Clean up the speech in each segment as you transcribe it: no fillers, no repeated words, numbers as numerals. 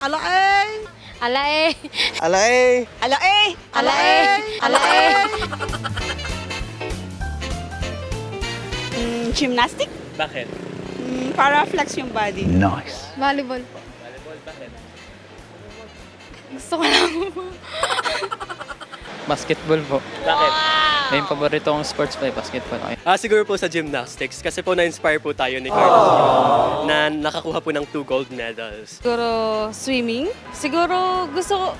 Alae! Alae. Alay! Alae! Alae. Alae. Gymnastic? Bakit? Para flex yung body. Nice. Volleyball po. Volleyball, bakit? Gusto ko lang. Basketball po. Bakit? May paborito kong sports play, basketball. Siguro po sa gymnastics kasi po na-inspire po tayo ni Carlos Yulo na nakakuha po ng 2 gold medals. Siguro swimming. Siguro gusto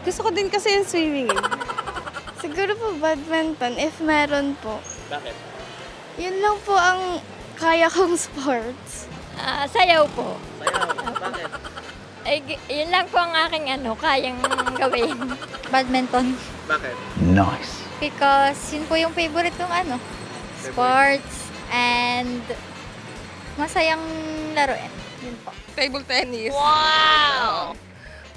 ko din kasi yung swimming. Siguro po badminton, if meron po. Bakit? Yun lang po ang kaya kong sports. Sayaw po. Sayaw, bakit? Yun lang po ang aking kayang gawin. Badminton. Bakit? Nice. Because yun po yung favorite kong sports and masayang laruin. Yun po. Table tennis. Wow!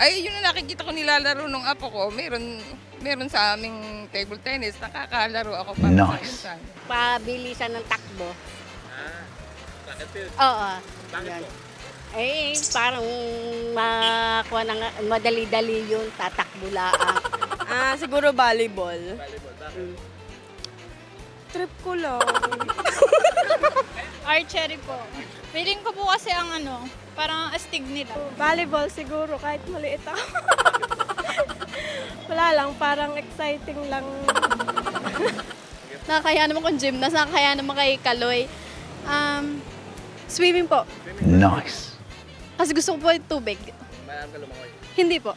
Ay, yun ang nakikita ko nilalaro nung apo ko. Meron sa aming table tennis. Nakakalaro ako para Nice. sa minsan. Pabilisan ng takbo. Bakit po? Oo. Bakit po? Eh, parang makuha ng madali-dali yun, tatakbo laang. Siguro volleyball. Volleyball, bakit? Trip ko lang. Archery po. Feeling ko po kasi ang parang astig nila. Volleyball siguro kahit maliit ako. Wala lang, parang exciting lang. Nakakaya naman kung gymnast, nakakaya naman kay Kaloy. Swimming po. Nice. Kasi gusto ko po yung tubig. Mayroon ka lumangoy. Hindi po.